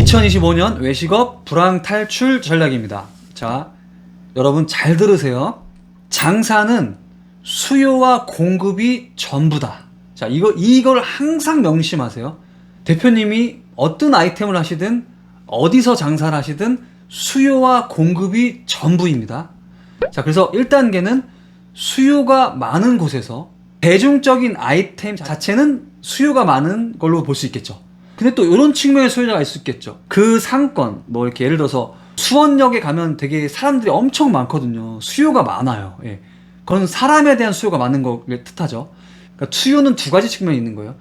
2025년 외식업 불황 탈출 전략입니다. 자, 여러분 잘 들으세요. 장사는 수요와 공급이 전부다. 자, 이걸 항상 명심하세요. 대표님이 어떤 아이템을 하시든 어디서 장사를 하시든 수요와 공급이 전부입니다. 자, 그래서 1단계는 수요가 많은 곳에서 대중적인 아이템 자체는 수요가 많은 걸로 볼 수 있겠죠. 근데 또 이런 측면의 소유자가 있을 수 있겠죠. 그 상권, 뭐 이렇게 예를 들어서 수원역에 가면 되게 사람들이 엄청 많거든요. 수요가 많아요. 예. 그건 사람에 대한 수요가 많은 걸 뜻하죠. 그러니까 수요는 두 가지 측면이 있는 거예요.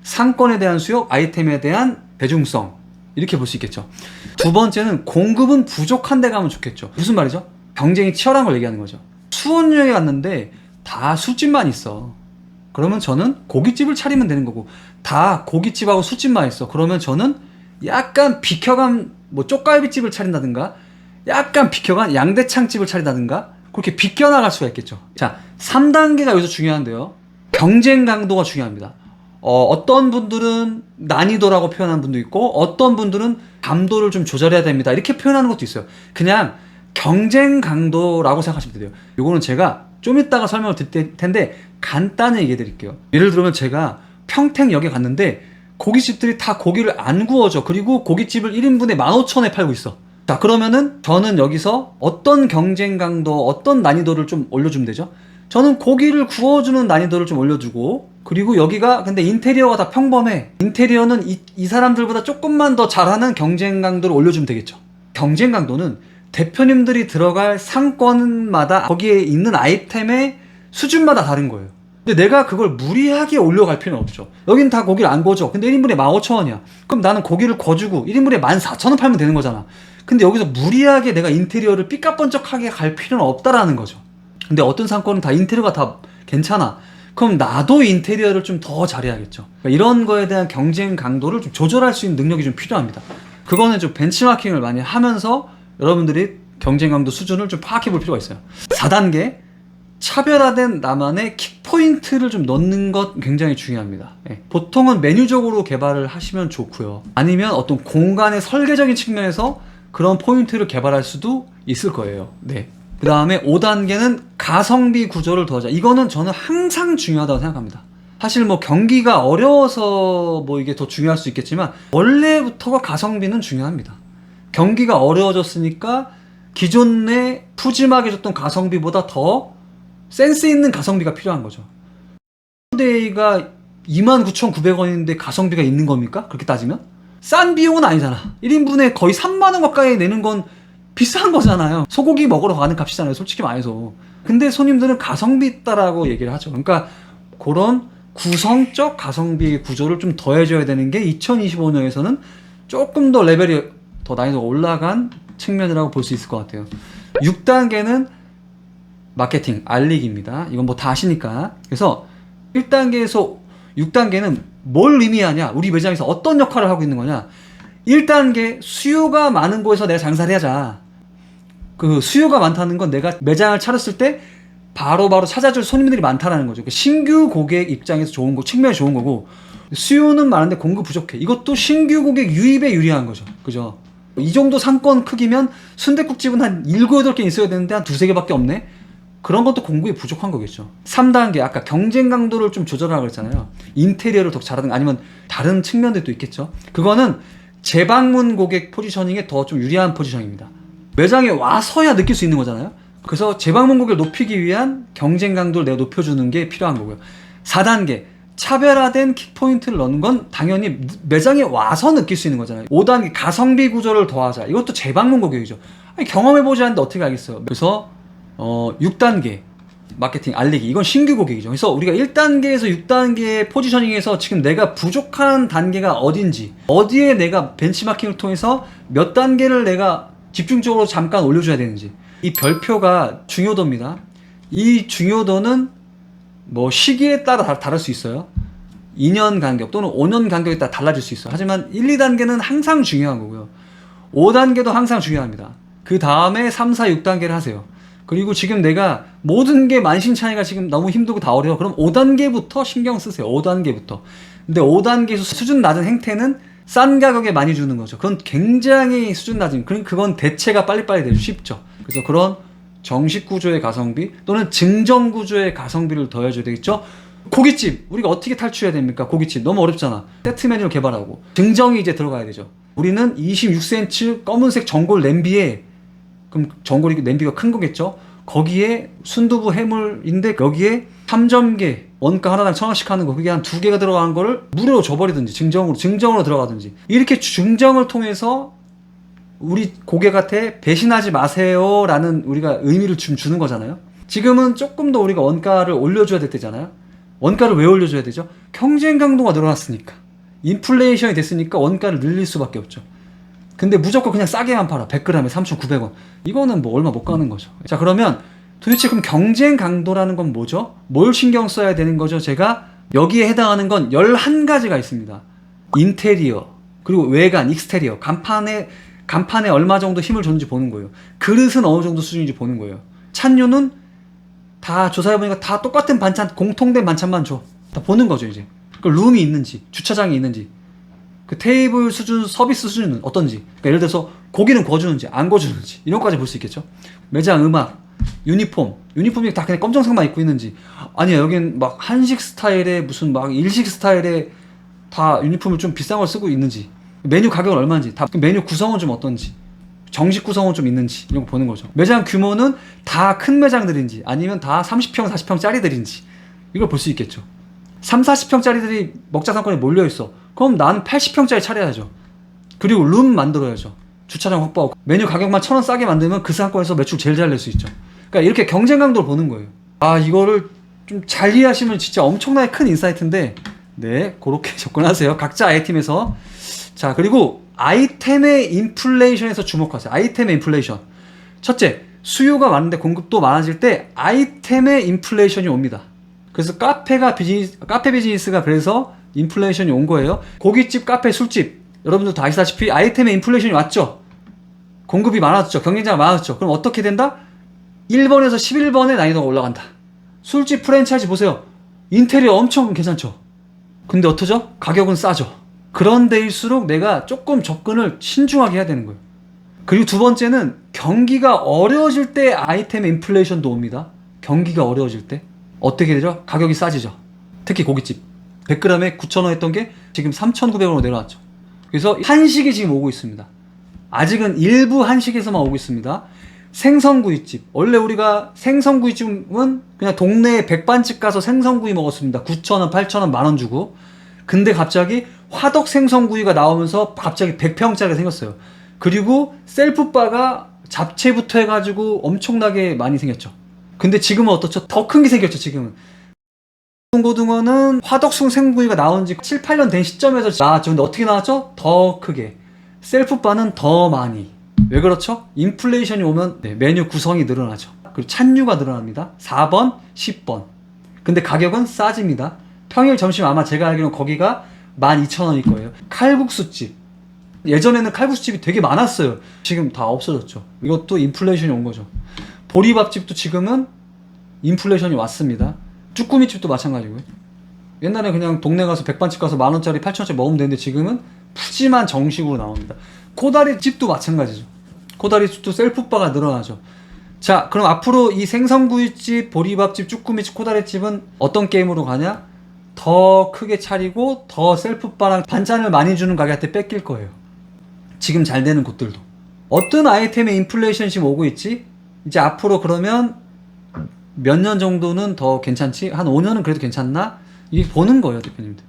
상권에 대한 수요, 아이템에 대한 대중성. 이렇게 볼 수 있겠죠. 두 번째는 공급은 부족한 데 가면 좋겠죠. 무슨 말이죠? 경쟁이 치열한 걸 얘기하는 거죠. 수원역에 갔는데 다 술집만 있어. 그러면 저는 고깃집을 차리면 되는 거고, 다 고깃집하고 술집만 있어. 그러면 저는 약간 비켜간 뭐 쪽갈비집을 차린다든가, 약간 비켜간 양대창집을 차린다든가, 그렇게 비껴나갈 수가 있겠죠. 자, 3단계가 여기서 중요한데요. 경쟁 강도가 중요합니다. 어떤 분들은 난이도라고 표현하는 분도 있고, 어떤 분들은 감도를 좀 조절해야 됩니다. 이렇게 표현하는 것도 있어요. 그냥 경쟁 강도라고 생각하시면 돼요. 요거는 제가 좀 이따가 설명을 드릴 텐데 간단히 얘기해 드릴게요. 예를 들면 제가 평택역에 갔는데 고깃집들이 다 고기를 안 구워줘. 그리고 고깃집을 1인분에 15,000원에 팔고 있어. 자, 그러면은 저는 여기서 어떤 경쟁 강도, 어떤 난이도를 좀 올려주면 되죠? 저는 고기를 구워주는 난이도를 좀 올려주고, 그리고 여기가 근데 인테리어가 다 평범해. 인테리어는 이 사람들보다 조금만 더 잘하는 경쟁 강도를 올려주면 되겠죠. 경쟁 강도는 대표님들이 들어갈 상권마다 거기에 있는 아이템의 수준마다 다른 거예요. 근데 내가 그걸 무리하게 올려갈 필요는 없죠. 여긴 다 고기를 안 구워줘. 근데 1인분에 15,000원이야. 그럼 나는 고기를 구워주고 1인분에 14,000원 팔면 되는 거잖아. 근데 여기서 무리하게 내가 인테리어를 삐까번쩍하게 갈 필요는 없다라는 거죠. 근데 어떤 상권은 다 인테리어가 다 괜찮아. 그럼 나도 인테리어를 좀 더 잘해야겠죠. 그러니까 이런 거에 대한 경쟁 강도를 좀 조절할 수 있는 능력이 좀 필요합니다. 그거는 좀 벤치마킹을 많이 하면서 여러분들이 경쟁 강도 수준을 좀 파악해 볼 필요가 있어요. 4단계, 차별화된 나만의 킥포인트를 좀 넣는 것 굉장히 중요합니다. 예. 보통은 메뉴적으로 개발을 하시면 좋고요. 아니면 어떤 공간의 설계적인 측면에서 그런 포인트를 개발할 수도 있을 거예요. 네. 그 다음에 5단계는 가성비 구조를 더하자. 이거는 저는 항상 중요하다고 생각합니다. 사실 뭐 경기가 어려워서 뭐 이게 더 중요할 수 있겠지만 원래부터가 가성비는 중요합니다. 경기가 어려워졌으니까 기존에 푸짐하게 줬던 가성비보다 더 센스 있는 가성비가 필요한 거죠. 데이가 29,900원인데 가성비가 있는 겁니까? 그렇게 따지면? 싼 비용은 아니잖아. 1인분에 거의 3만원 가까이 내는 건 비싼 거잖아요. 소고기 먹으러 가는 값이잖아요. 솔직히 말해서. 근데 손님들은 가성비 있다라고 얘기를 하죠. 그러니까 그런 구성적 가성비 구조를 좀 더해줘야 되는 게 2025년에서는 조금 더 레벨이 더 난이도가 올라간 측면이라고 볼 수 있을 것 같아요. 6단계는 마케팅, 알리기입니다. 이건 뭐 다 아시니까. 그래서 1단계에서 6단계는 뭘 의미하냐, 우리 매장에서 어떤 역할을 하고 있는 거냐. 1단계 수요가 많은 곳에서 내가 장사를 하자. 그 수요가 많다는 건 내가 매장을 차렸을 때 바로바로 찾아줄 손님들이 많다라는 거죠. 신규 고객 입장에서 좋은 거, 측면이 좋은 거고, 수요는 많은데 공급 부족해. 이것도 신규 고객 유입에 유리한 거죠. 그죠? 이 정도 상권 크기면 순댓국집은 한 7, 8개 있어야 되는데 한 2, 3개밖에 없네? 그런 것도 공급이 부족한 거겠죠. 3단계, 아까 경쟁 강도를 좀 조절하라고 했잖아요. 인테리어를 더 잘하든가 아니면 다른 측면들도 있겠죠. 그거는 재방문 고객 포지셔닝에 더 좀 유리한 포지션입니다. 매장에 와서야 느낄 수 있는 거잖아요. 그래서 재방문 고객을 높이기 위한 경쟁 강도를 내가 높여주는 게 필요한 거고요. 4단계, 차별화된 킥포인트를 넣는 건 당연히 매장에 와서 느낄 수 있는 거잖아요. 5단계, 가성비 구조를 더하자. 이것도 재방문 고객이죠. 아니, 경험해보지 않는데 어떻게 알겠어요. 그래서 6단계 마케팅 알리기, 이건 신규 고객이죠. 그래서 우리가 1단계에서 6단계 포지셔닝에서 지금 내가 부족한 단계가 어딘지, 어디에 내가 벤치마킹을 통해서 몇 단계를 내가 집중적으로 잠깐 올려줘야 되는지, 이 별표가 중요도입니다. 이 중요도는 뭐 시기에 따라 다를 수 있어요. 2년 간격 또는 5년 간격에 따라 달라질 수 있어요. 하지만 1, 2단계는 항상 중요한 거고요. 5단계도 항상 중요합니다. 그 다음에 3, 4, 6단계를 하세요. 그리고 지금 내가 모든 게 만신창이가 지금 너무 힘들고 다 어려워. 그럼 5단계부터 신경 쓰세요. 5단계부터. 근데 5단계에서 수준 낮은 행태는 싼 가격에 많이 주는 거죠. 그건 굉장히 수준 낮은, 그건 대체가 빨리빨리 되죠. 쉽죠. 그래서 그런 정식 구조의 가성비 또는 증정 구조의 가성비를 더해줘야 되겠죠. 고깃집 우리가 어떻게 탈출해야 됩니까? 고깃집 너무 어렵잖아. 세트 메뉴를 개발하고 증정이 이제 들어가야 되죠. 우리는 26cm 검은색 전골 냄비에, 그럼 전골이 냄비가 큰 거겠죠. 거기에 순두부 해물인데 여기에 3점개 원가 하나당 1,000원씩 하는 거, 그게 한 2개가 들어간 거를 무료로 줘버리든지 증정으로 들어가든지, 이렇게 증정을 통해서 우리 고객한테 배신하지 마세요 라는 우리가 의미를 주는 거잖아요. 지금은 조금 더 우리가 원가를 올려줘야 될 때잖아요. 원가를 왜 올려줘야 되죠? 경쟁 강도가 늘어났으니까, 인플레이션이 됐으니까 원가를 늘릴 수밖에 없죠. 근데 무조건 그냥 싸게만 팔아. 100g에 3,900원. 이거는 뭐 얼마 못 가는 거죠. 자, 그러면 도대체 그럼 경쟁 강도라는 건 뭐죠? 뭘 신경 써야 되는 거죠? 제가 여기에 해당하는 건 11가지가 있습니다. 인테리어, 그리고 외관, 익스테리어, 간판에 얼마 정도 힘을 줬는지 보는 거예요. 그릇은 어느 정도 수준인지 보는 거예요. 찬류는 다 조사해보니까 다 똑같은 반찬, 공통된 반찬만 줘. 다 보는 거죠, 이제. 그 룸이 있는지, 주차장이 있는지, 그 테이블 수준, 서비스 수준은 어떤지. 그러니까 예를 들어서 고기는 구워주는지 안 구워주는지, 이런 것까지 볼 수 있겠죠. 매장 음악, 유니폼이 다 그냥 검정색만 입고 있는지, 아니야 여긴 막 한식 스타일에 무슨 막 일식 스타일에 다 유니폼을 좀 비싼 걸 쓰고 있는지, 메뉴 가격은 얼마인지, 다 메뉴 구성은 좀 어떤지, 정식 구성은 좀 있는지, 이런 거 보는 거죠. 매장 규모는 다 큰 매장들인지 아니면 다 30평, 40평짜리들인지, 이걸 볼 수 있겠죠. 3, 40평짜리들이 먹자 상권에 몰려있어. 그럼 나는 80평짜리 차려야죠. 그리고 룸 만들어야죠. 주차장 확보하고 메뉴 가격만 1,000원 싸게 만들면 그 상권에서 매출 제일 잘 낼 수 있죠. 그러니까 이렇게 경쟁 강도를 보는 거예요. 아, 이거를 좀 잘 이해하시면 진짜 엄청나게 큰 인사이트인데, 네, 그렇게 접근하세요. 각자 아이템에서. 자, 그리고 아이템의 인플레이션에서 주목하세요. 아이템의 인플레이션. 첫째, 수요가 많은데 공급도 많아질 때 아이템의 인플레이션이 옵니다. 그래서 카페 비즈니스가 그래서 인플레이션이 온 거예요. 고깃집, 카페, 술집, 여러분들 다 아시다시피 아이템의 인플레이션이 왔죠. 공급이 많아졌죠. 경쟁자가 많아졌죠. 그럼 어떻게 된다? 1번에서 11번의 난이도가 올라간다. 술집 프랜차이즈 보세요. 인테리어 엄청 괜찮죠. 근데 어떠죠? 가격은 싸죠. 그런 데일수록 내가 조금 접근을 신중하게 해야 되는 거예요. 그리고 두 번째는 경기가 어려워질 때 아이템의 인플레이션도 옵니다. 경기가 어려워질 때 어떻게 되죠? 가격이 싸지죠. 특히 고깃집 100g에 9,000원 했던 게 지금 3,900원으로 내려왔죠. 그래서 한식이 지금 오고 있습니다. 아직은 일부 한식에서만 오고 있습니다. 생선구이집, 원래 우리가 생선구이집은 그냥 동네에 백반집 가서 생선구이 먹었습니다. 9,000원, 8,000원, 만원 주고. 근데 갑자기 화덕 생선구이가 나오면서 갑자기 100평짜리가 생겼어요. 그리고 셀프바가 잡채부터 해가지고 엄청나게 많이 생겼죠. 근데 지금은 어떻죠? 더 큰 게 생겼죠. 지금은 고등어는 화덕숭 생구이가 나온 지 7, 8년 된 시점에서 나왔죠. 근데 어떻게 나왔죠? 더 크게. 셀프바는 더 많이. 왜 그렇죠? 인플레이션이 오면 네, 메뉴 구성이 늘어나죠. 그리고 찬류가 늘어납니다. 4번, 10번. 근데 가격은 싸집니다. 평일 점심 아마 제가 알기로는 거기가 12,000원일 거예요. 칼국수집, 예전에는 칼국수집이 되게 많았어요. 지금 다 없어졌죠. 이것도 인플레이션이 온 거죠. 보리밥집도 지금은 인플레이션이 왔습니다. 쭈꾸미집도 마찬가지고요. 옛날에 그냥 동네 가서 백반집 가서 10,000원짜리 8,000원짜리 먹으면 되는데 지금은 푸짐한 정식으로 나옵니다. 코다리집도 마찬가지죠. 코다리집도 셀프바가 늘어나죠. 자, 그럼 앞으로 이 생선구이집, 보리밥집, 쭈꾸미집, 코다리집은 어떤 게임으로 가냐? 더 크게 차리고 더 셀프바랑 반찬을 많이 주는 가게한테 뺏길 거예요. 지금 잘 되는 곳들도. 어떤 아이템의 인플레이션이 지금 오고 있지? 이제 앞으로 그러면 몇 년 정도는 더 괜찮지? 한 5년은 그래도 괜찮나? 이게 보는 거예요, 대표님들.